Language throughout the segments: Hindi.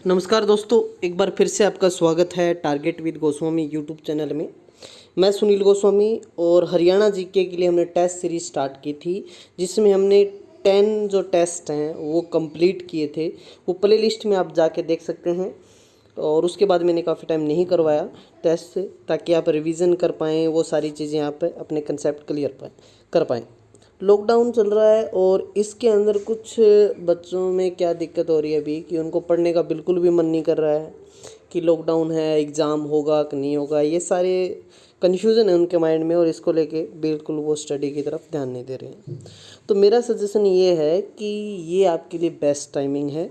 नमस्कार दोस्तों, एक बार फिर से आपका स्वागत है target with Goswami YouTube channel में। मैं सुनील गोस्वामी और हरियाणा जीके के लिए हमने टेस्ट सीरीज स्टार्ट की थी, जिसमें हमने 10 जो टेस्ट हैं वो कंप्लीट किए थे। वो प्ले लिस्ट में आप जाके देख सकते हैं। और उसके बाद मैंने काफ़ी टाइम नहीं करवाया टेस्ट से, ताकि आप रिवीजन कर पाएँ, वो सारी चीज़ें आप अपने कंसेप्ट क्लियर कर पाएँ। लॉकडाउन चल रहा है और इसके अंदर कुछ बच्चों में क्या दिक्कत हो रही है अभी कि उनको पढ़ने का बिल्कुल भी मन नहीं कर रहा है कि लॉकडाउन है, एग्ज़ाम होगा कि नहीं होगा। ये सारे कन्फ्यूज़न है उनके माइंड में और इसको लेके बिल्कुल वो स्टडी की तरफ ध्यान नहीं दे रहे हैं। तो मेरा सजेशन ये है कि ये आपके लिए बेस्ट टाइमिंग है।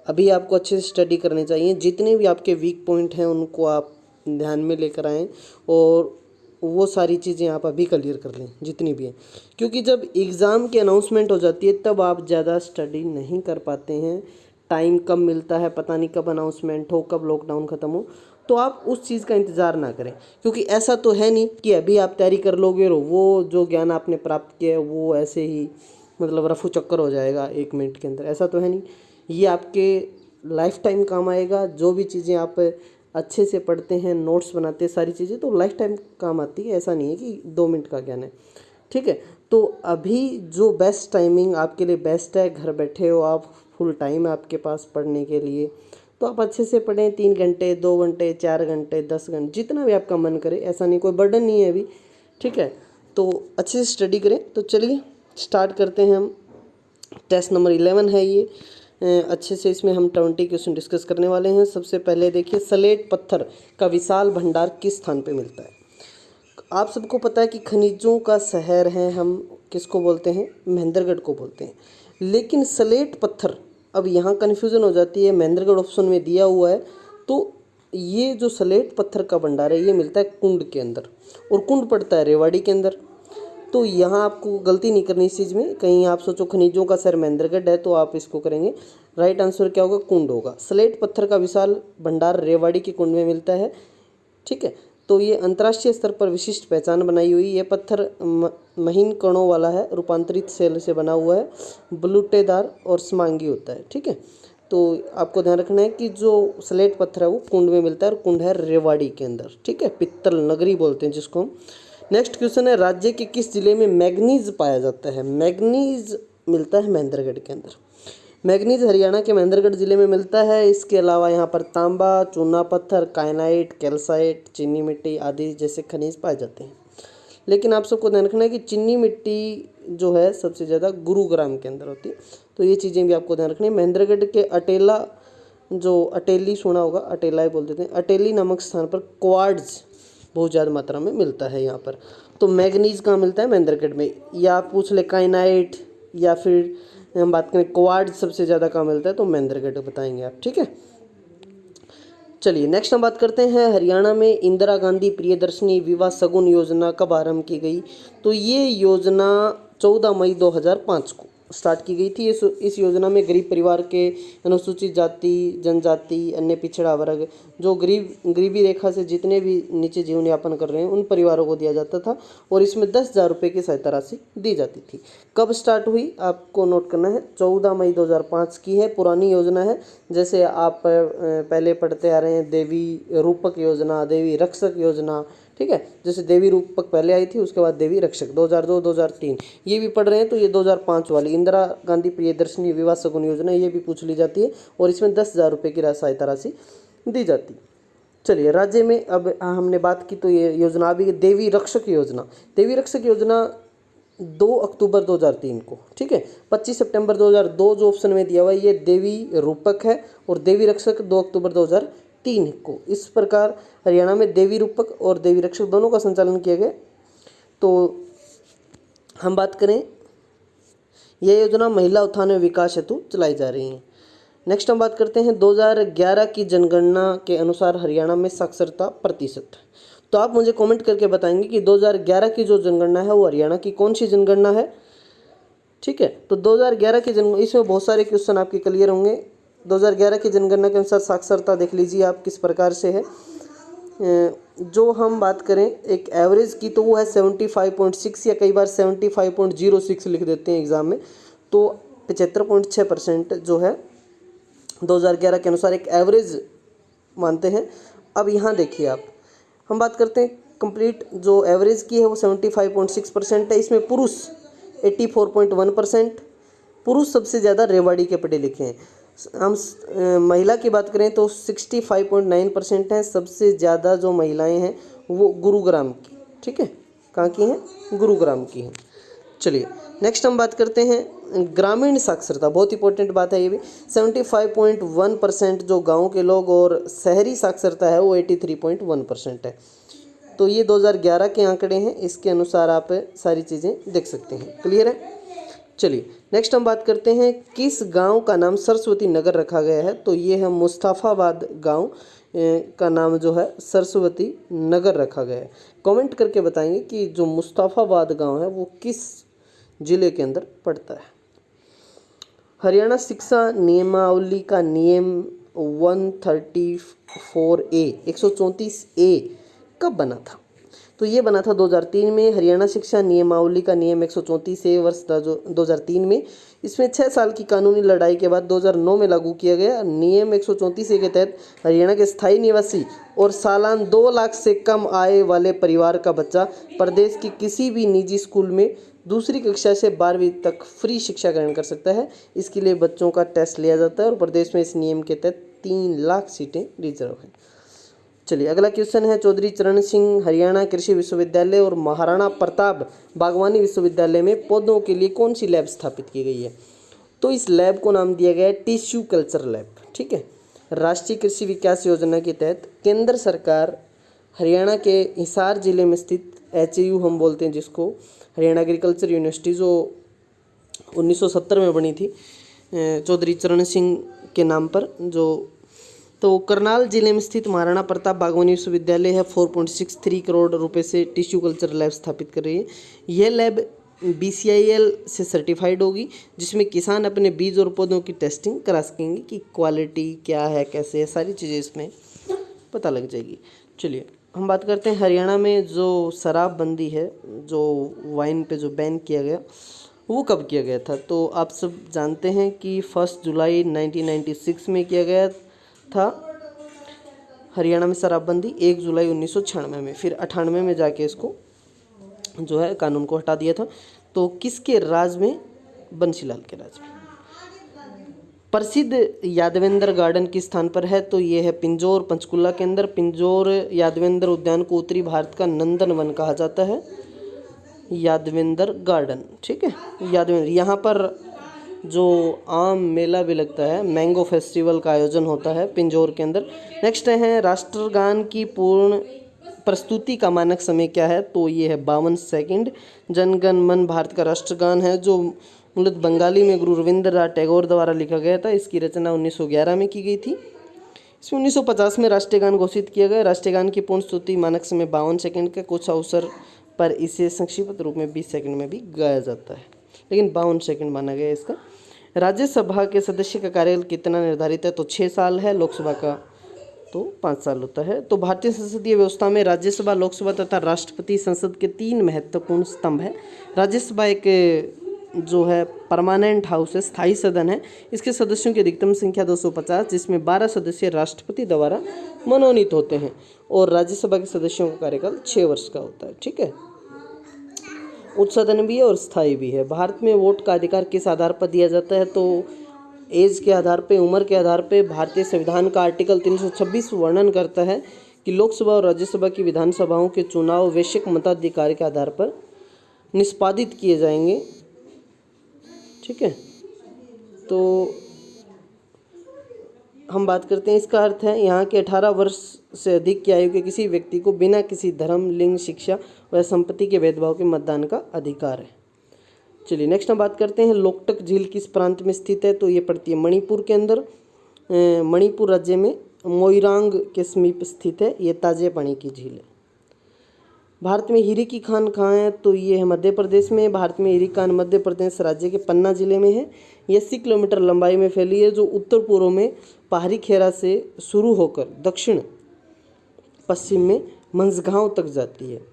अभी आपको अच्छे से स्टडी करनी चाहिए। जितने भी आपके वीक पॉइंट हैं उनको आप ध्यान में लेकर आएँ और वो सारी चीज़ें आप अभी क्लियर कर लें जितनी भी हैं, क्योंकि जब एग्ज़ाम की अनाउंसमेंट हो जाती है तब आप ज़्यादा स्टडी नहीं कर पाते हैं। टाइम कम मिलता है, पता नहीं कब अनाउंसमेंट हो, कब लॉकडाउन ख़त्म हो। तो आप उस चीज़ का इंतज़ार ना करें, क्योंकि ऐसा तो है नहीं कि अभी आप तैयारी कर लोगे और वो जो ज्ञान आपने प्राप्त किया है वो ऐसे ही मतलब रफू चक्कर हो जाएगा 1 मिनट के अंदर। ऐसा तो है नहीं। ये आपके लाइफ टाइम काम आएगा। जो भी चीज़ें आप अच्छे से पढ़ते हैं, नोट्स बनाते हैं, सारी चीज़ें तो लाइफ टाइम काम आती है। ऐसा नहीं है कि 2 मिनट का ज्ञान है। ठीक है, तो अभी जो बेस्ट टाइमिंग आपके लिए बेस्ट है, घर बैठे हो आप, फुल टाइम है आपके पास पढ़ने के लिए, तो आप अच्छे से पढ़ें। 3 घंटे, 2 घंटे, 4 घंटे, 10 घंटे, जितना भी आपका मन करे। ऐसा नहीं, कोई बर्डन नहीं है अभी। ठीक है, तो अच्छे से स्टडी करें। तो चलिए स्टार्ट करते हैं हम। टेस्ट नंबर 11 है ये। अच्छे से इसमें हम 20 क्वेश्चन डिस्कस करने वाले हैं। सबसे पहले देखिए, स्लेट पत्थर का विशाल भंडार किस स्थान पे मिलता है। आप सबको पता है कि खनिजों का शहर है, हम किसको बोलते हैं, महेंद्रगढ़ को बोलते हैं। लेकिन स्लेट पत्थर, अब यहाँ कन्फ्यूज़न हो जाती है। महेंद्रगढ़ ऑप्शन में दिया हुआ है, तो ये जो स्लेट पत्थर का भंडार है ये मिलता है कुंड के अंदर, और कुंड पड़ता है रेवाड़ी के अंदर। तो यहाँ आपको गलती नहीं करनी इस चीज़ में। कहीं आप सोचो खनिजों का शहर महेंद्रगढ़ है तो आप इसको करेंगे। राइट आंसर क्या होगा, कुंड होगा। स्लेट पत्थर का विशाल भंडार रेवाड़ी के कुंड में मिलता है। ठीक है, तो ये अंतर्राष्ट्रीय स्तर पर विशिष्ट पहचान बनाई हुई। ये पत्थर महीन कणों वाला है, रूपांतरित सेल से बना हुआ है, बलूटेदार और स्मांगी होता है। ठीक है, तो आपको ध्यान रखना है कि जो स्लेट पत्थर है वो कुंड में मिलता है, और कुंड है रेवाड़ी के अंदर। ठीक है, पित्तल नगरी बोलते हैं जिसको हम। नेक्स्ट क्वेश्चन है, राज्य के किस जिले में मैग्नीज पाया जाता है। मैग्नीज मिलता है महेंद्रगढ़ के अंदर। मैग्नीज हरियाणा के महेंद्रगढ़ जिले में मिलता है। इसके अलावा यहाँ पर तांबा, चूना पत्थर, काइनाइट, कैल्साइट, चीनी मिट्टी आदि जैसे खनिज पाए जाते हैं। लेकिन आप सबको ध्यान रखना है कि चीनी मिट्टी जो है सबसे ज़्यादा गुरुग्राम के अंदर होती है। तो ये चीज़ें भी आपको ध्यान रखनी है। महेंद्रगढ़ के अटेला, जो अटेली सुना होगा, अटेला ही बोल देते हैं, अटेली नामक स्थान पर क्वार्ट्ज बहुत ज़्यादा मात्रा में मिलता है यहाँ पर। तो मैग्नीज कहाँ मिलता है, महेंद्रगढ़ में। या आप पूछ ले काइनाइट, या फिर हम बात करें क्वार्ट्ज सबसे ज़्यादा कहाँ मिलता है, तो महेंद्रगढ़ बताएंगे आप। ठीक है, चलिए नेक्स्ट हम बात करते हैं, हरियाणा में इंदिरा गांधी प्रियदर्शनी विवाह शगुन योजना कब आरंभ की गई। तो ये योजना 14 मई 2005 को स्टार्ट की गई थी। इस योजना में गरीब परिवार के, अनुसूचित जाति जनजाति, अन्य पिछड़ा वर्ग, जो गरीबी रेखा से जितने भी नीचे जीवन यापन कर रहे हैं उन परिवारों को दिया जाता था, और इसमें 10,000 रुपये की सहायता राशि दी जाती थी। कब स्टार्ट हुई आपको नोट करना है, 14 मई 2005 की है। पुरानी योजना है, जैसे आप पहले पढ़ते आ रहे हैं, देवी रूपक योजना, देवी रक्षक योजना। ठीक है, जैसे देवी रूपक पहले आई थी, उसके बाद देवी रक्षक 2002 2003 ये भी पढ़ रहे हैं। तो ये 2005 वाली इंदिरा गांधी प्रियदर्शनी विवाह शगुन योजना ये भी पूछ ली जाती है, और इसमें 10,000 रुपये की सहायता राशि दी जाती। चलिए राज्य में अब हमने बात की, तो ये योजना अभी देवी रक्षक योजना। देवी रक्षक योजना 2 अक्टूबर 2003 को, ठीक है। 25 सितंबर 2002 जो ऑप्शन में दिया हुआ है ये देवी रूपक है, और देवी रक्षक 2 अक्टूबर 2003 को। इस प्रकार हरियाणा में देवी रूपक और देवी रक्षक दोनों का संचालन किया गया। तो हम बात करें, यह योजना महिला उत्थान एवं विकास हेतु चलाई जा रही है। नेक्स्ट हम बात करते हैं 2011 की जनगणना के अनुसार हरियाणा में साक्षरता प्रतिशत। तो आप मुझे कमेंट करके बताएंगे कि 2011 की जो जनगणना है वो हरियाणा की कौन सी जनगणना है। ठीक है, तो 2011 की जनगणना, इसमें बहुत सारे क्वेश्चन आपके क्लियर होंगे। 2011 की जनगणना के अनुसार साक्षरता देख लीजिए आप किस प्रकार से है। जो हम बात करें एक एवरेज की, तो वो है 75.6, या कई बार 75.06 लिख देते हैं एग्ज़ाम में। तो 75.6% जो है 2011 के अनुसार एक एवरेज मानते हैं। अब यहाँ देखिए आप, हम बात करते हैं कंप्लीट जो एवरेज की है वो 75.6% है। इसमें पुरुष 84.1%, पुरुष सबसे ज़्यादा रेवाड़ी के पढ़े लिखे हैं। हम महिला की बात करें तो 65.9% हैं। सबसे ज़्यादा जो महिलाएं हैं वो गुरुग्राम की, ठीक है, कहाँ की हैं? गुरुग्राम की हैं। चलिए नेक्स्ट हम बात करते हैं ग्रामीण साक्षरता, बहुत इंपॉर्टेंट बात है ये भी। 75.1% जो गांव के लोग, और शहरी साक्षरता है वो 83.1% है। तो ये 2011 के आंकड़े हैं, इसके अनुसार आप सारी चीज़ें देख सकते हैं। क्लियर है? चलिए नेक्स्ट हम बात करते हैं किस गांव का नाम सरस्वती नगर रखा गया है। तो ये है मुस्तफ़ाबाद गांव का नाम जो है सरस्वती नगर रखा गया है। कमेंट करके बताएंगे कि जो मुस्तफ़ाबाद गांव है वो किस जिले के अंदर पड़ता है। हरियाणा शिक्षा नियमावली का नियम 134A कब बना था? तो ये बना था 2003 में। हरियाणा शिक्षा नियमावली का नियम 134A वर्ष 2003 में। इसमें 6 साल की कानूनी लड़ाई के बाद 2009 में लागू किया गया। नियम 134A के तहत हरियाणा के स्थायी निवासी और सालाना 2 लाख से कम आय वाले परिवार का बच्चा प्रदेश की किसी भी निजी स्कूल में दूसरी कक्षा से 12वीं तक फ्री शिक्षा ग्रहण कर सकता है। इसके लिए बच्चों का टेस्ट लिया जाता है और प्रदेश में इस नियम के तहत 3 लाख सीटें रिजर्व हैं। चलिए अगला क्वेश्चन है, चौधरी चरण सिंह हरियाणा कृषि विश्वविद्यालय और महाराणा प्रताप बागवानी विश्वविद्यालय में पौधों के लिए कौन सी लैब स्थापित की गई है? तो इस लैब को नाम दिया गया है टिश्यू कल्चर लैब, ठीक है। राष्ट्रीय कृषि विकास योजना के तहत केंद्र सरकार हरियाणा के हिसार जिले में स्थित HAU हम बोलते हैं जिसको, हरियाणा एग्रीकल्चर यूनिवर्सिटी, जो 1970 में बनी थी चौधरी चरण सिंह के नाम पर, जो तो करनाल जिले में स्थित महाराणा प्रताप बागवानी विश्वविद्यालय है 4.63 करोड़ रुपए से टिश्यू कल्चर लैब स्थापित कर रही है। यह लैब BCIL से सर्टिफाइड होगी, जिसमें किसान अपने बीज और पौधों की टेस्टिंग करा सकेंगे कि क्वालिटी क्या है, कैसे है, सारी चीज़ें इसमें पता लग जाएगी। चलिए हम बात करते हैं हरियाणा में जो शराबबंदी है, जो वाइन पे जो बैन किया गया, वो कब किया गया था? तो आप सब जानते हैं कि 1 जुलाई 1996 में किया गया था हरियाणा में शराबबंदी, 1 जुलाई 1996 में, फिर 98 में जाके इसको जो है कानून को हटा दिया था। तो किसके राज में? बंसीलाल के राज में। प्रसिद्ध यादवेंद्र गार्डन किस स्थान पर है? तो ये है पिंजौर पंचकुला के अंदर। पिंजौर यादवेंद्र उद्यान को उत्तरी भारत का नंदन वन कहा जाता है, यादवेंद्र गार्डन, ठीक है। यादवेंद्र, यहाँ पर जो आम मेला भी लगता है, मैंगो फेस्टिवल का आयोजन होता है पिंजौर के अंदर। नेक्स्ट है राष्ट्रगान की पूर्ण प्रस्तुति का मानक समय क्या है? तो ये है 52 सेकंड। जनगण मन भारत का राष्ट्रगान है, जो मूलतः बंगाली में गुरु रविंद्रनाथ टैगोर द्वारा लिखा गया था। इसकी रचना 1911 में की गई थी। इसमें 1950 में राष्ट्रीय गान घोषित किया गया। राष्ट्रीय गान की पूर्ण स्तुति मानक समय 52 सेकंड का, कुछ अवसर पर इसे संक्षिप्त रूप में 20 सेकंड में भी गाया जाता है, लेकिन 52 सेकंड माना गया इसका। राज्यसभा के सदस्य का कार्यकाल कितना निर्धारित है? तो 6 साल है। लोकसभा का तो 5 साल होता है। तो भारतीय संसदीय व्यवस्था में राज्यसभा, लोकसभा तथा राष्ट्रपति संसद के 3 महत्वपूर्ण स्तंभ है। राज्यसभा एक जो है परमानेंट हाउस है, स्थायी सदन है। इसके सदस्यों की अधिकतम संख्या 250, जिसमें 12 सदस्य राष्ट्रपति द्वारा मनोनीत होते हैं, और राज्यसभा के सदस्यों का कार्यकाल 6 वर्ष का होता है, ठीक है। उच्च सदन भी है और स्थायी भी है। भारत में वोट का अधिकार किस आधार पर दिया जाता है? तो एज के आधार पे, उम्र के आधार पे। भारतीय संविधान का आर्टिकल 326 वर्णन करता है कि लोकसभा और राज्यसभा की विधानसभाओं के चुनाव वैश्विक मताधिकार के आधार पर निष्पादित किए जाएंगे, ठीक है। तो हम बात करते हैं, इसका अर्थ है यहाँ के 18 वर्ष से अधिक की आयु के किसी व्यक्ति को बिना किसी धर्म, लिंग, शिक्षा व संपत्ति के भेदभाव के मतदान का अधिकार है। चलिए नेक्स्ट हम बात करते हैं, लोकटक झील किस प्रांत में स्थित है? तो ये पड़ती है मणिपुर के अंदर। मणिपुर राज्य में मोइरांग के समीप स्थित है। ये ताजे पानी की झील है। भारत में हीरे की खान कहाँ है? तो ये है मध्य प्रदेश में। भारत में हीरे की खान मध्य प्रदेश राज्य के पन्ना जिले में है। ये 80 किलोमीटर लंबाई में फैली है, जो उत्तर पूर्व में पहाड़ी खेरा से शुरू होकर दक्षिण पश्चिम में मंझगांव तक जाती है।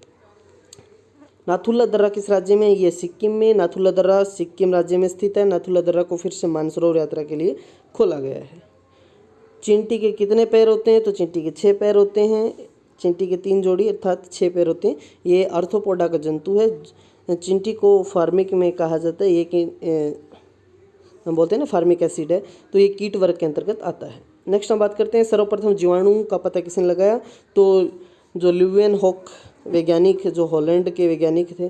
नाथुला दर्रा किस राज्य में? ये सिक्किम में। नाथुला दर्रा सिक्किम राज्य में स्थित है। नाथुला दर्रा को फिर से मानसरोवर यात्रा के लिए खोला गया है। चींटी के कितने पैर होते हैं? तो चींटी के 6 पैर होते हैं। चींटी के 3 जोड़ी अर्थात 6 पैर होते हैं। ये आर्थ्रोपोडा का जंतु है। चींटी को फार्मिक में कहा जाता है, ये कि हम बोलते हैं ना फार्मिक एसिड है, तो ये कीट वर्ग के अंतर्गत आता है। नेक्स्ट हम बात करते हैं सर्वप्रथम जीवाणु का पता किसने लगाया? तो जो ल्यूवेनहॉक वैज्ञानिक, जो हॉलैंड के वैज्ञानिक थे,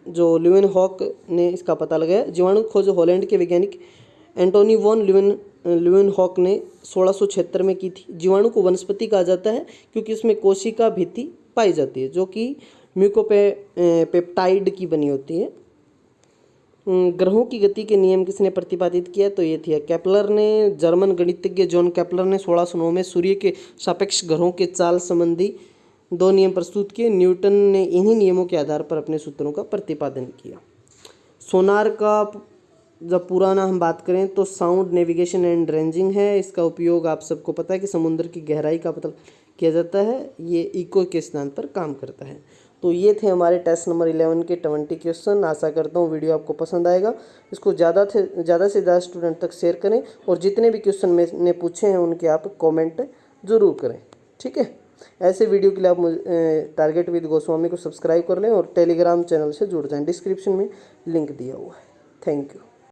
जो ल्यूवेनहॉक ने इसका पता लगाया। जीवाणु खोज हॉलैंड के वैज्ञानिक एंटोनी वॉन ल्यूवेनहॉक ने 1676 में की थी। जीवाणु को वनस्पति कहा जाता है क्योंकि उसमें कोशिका भित्ति पाई जाती है जो कि म्यूकोपेप्टाइड की बनी होती है। ग्रहों की गति के नियम किसने प्रतिपादित किया? तो ये थी केपलर ने। जर्मन गणितज्ञ जॉन केपलर ने 1609 में सूर्य के सापेक्ष ग्रहों के चाल संबंधी 2 नियम प्रस्तुत किए। न्यूटन ने इन्हीं नियमों के आधार पर अपने सूत्रों का प्रतिपादन किया। सोनार का जब पुराना हम बात करें तो साउंड नेविगेशन एंड रेंजिंग है। इसका उपयोग आप सबको पता है कि समुद्र की गहराई का पता किया जाता है। ये इको के सिद्धांत पर काम करता है। तो ये थे हमारे टेस्ट नंबर 11 के 20 क्वेश्चन। आशा करता हूँ वीडियो आपको पसंद आएगा। इसको ज़्यादा से ज़्यादा स्टूडेंट तक शेयर करें और जितने भी क्वेश्चन मैंने पूछे हैं उनके आप कमेंट ज़रूर करें, ठीक है। ऐसे वीडियो के लिए आप टारगेट विद गोस्वामी को सब्सक्राइब कर लें और टेलीग्राम चैनल से जुड़ जाएं। डिस्क्रिप्शन में लिंक दिया हुआ है। Thank you.